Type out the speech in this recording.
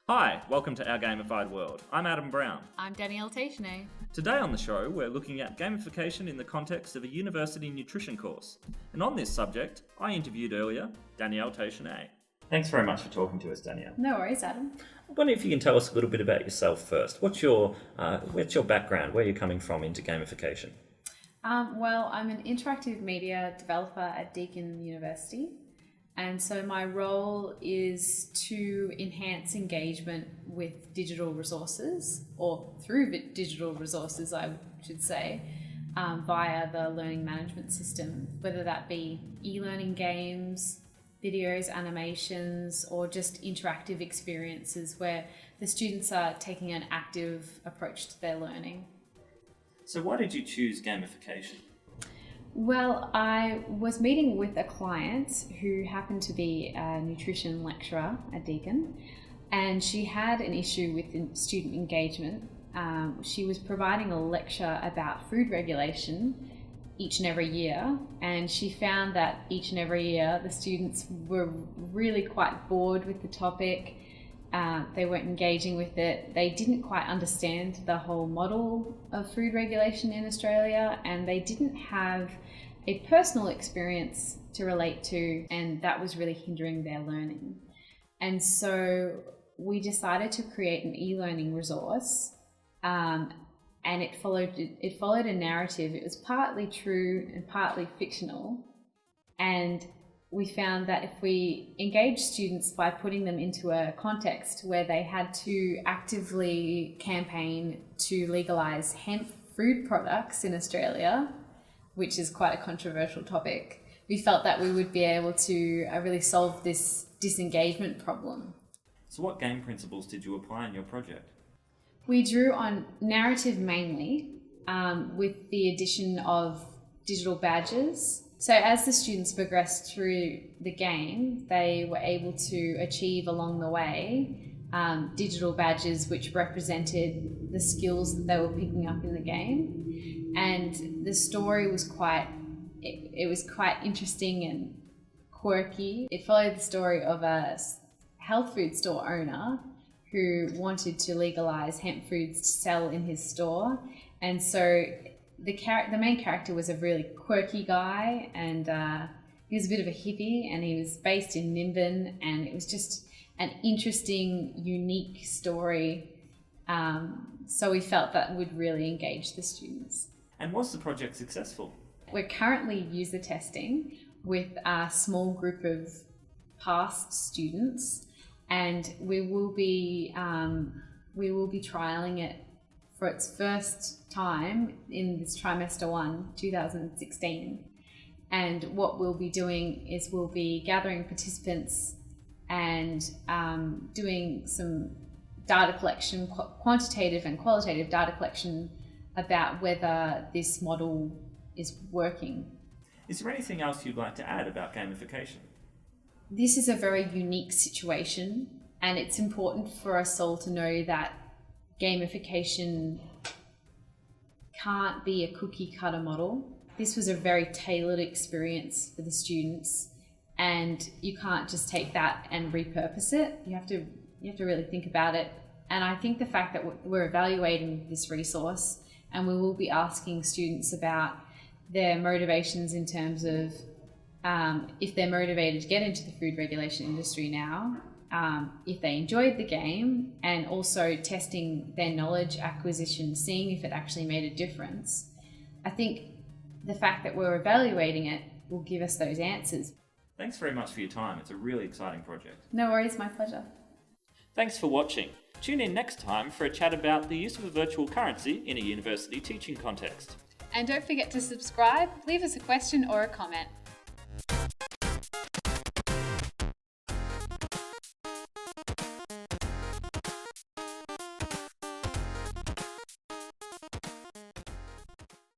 Hi, welcome to Our Gamified World. I'm Adam Brown. I'm Danielle. Today on the show, we're looking at gamification in the context of a university nutrition course. And on this subject, I interviewed earlier Danielle. Thanks very much for talking to us, Danielle. No worries, Adam. I wonder if you can tell us a little bit about yourself first. What's your background? Where are you coming from into gamification? Well, I'm an interactive media developer at Deakin University. And so my role is to enhance engagement with digital resources, or through digital resources, I should say, via the learning management system, whether that be e-learning games, videos, animations, or just interactive experiences where the students are taking an active approach to their learning. So why did you choose gamification? Well, I was meeting with a client who happened to be a nutrition lecturer at Deakin, and she had an issue with student engagement. She was providing a lecture about food regulation each and every year, and she found that each and every year the students were really quite bored with the topic. They weren't engaging with it. They didn't quite understand the whole model of food regulation in Australia, and they didn't have a personal experience to relate to, and that was really hindering their learning. And so we decided to create an e-learning resource, and it followed a narrative. It was partly true and partly fictional, and we found that if we engage students by putting them into a context where they had to actively campaign to legalise hemp food products in Australia, which is quite a controversial topic, we felt that we would be able to really solve this disengagement problem. So what game principles did you apply in your project? We drew on narrative mainly, with the addition of digital badges. So as the students progressed through the game, they were able to achieve along the way digital badges which represented the skills that they were picking up in the game. And the story was quite interesting and quirky. It followed the story of a health food store owner who wanted to legalise hemp foods to sell in his store. And so the main character was a really quirky guy, and he was a bit of a hippie, and he was based in Nimbin, and it was just an interesting, unique story. So we felt that would really engage the students. And was the project successful? We're currently user testing with a small group of past students, and we will be trialling it for its first time in this trimester 1, 2016. And what we'll be doing is we'll be gathering participants and doing some data collection, quantitative and qualitative data collection about whether this model is working. Is there anything else you'd like to add about gamification? This is a very unique situation, and it's important for us all to know that gamification can't be a cookie cutter model. This was a very tailored experience for the students, and you can't just take that and repurpose it. You have to really think about it. And I think the fact that we're evaluating this resource, and we will be asking students about their motivations in terms of if they're motivated to get into the food regulation industry now, if they enjoyed the game, and also testing their knowledge acquisition, seeing if it actually made a difference. I think the fact that we're evaluating it will give us those answers. Thanks very much for your time. It's a really exciting project. No worries, my pleasure. Thanks for watching. Tune in next time for a chat about the use of a virtual currency in a university teaching context. And don't forget to subscribe, leave us a question or a comment.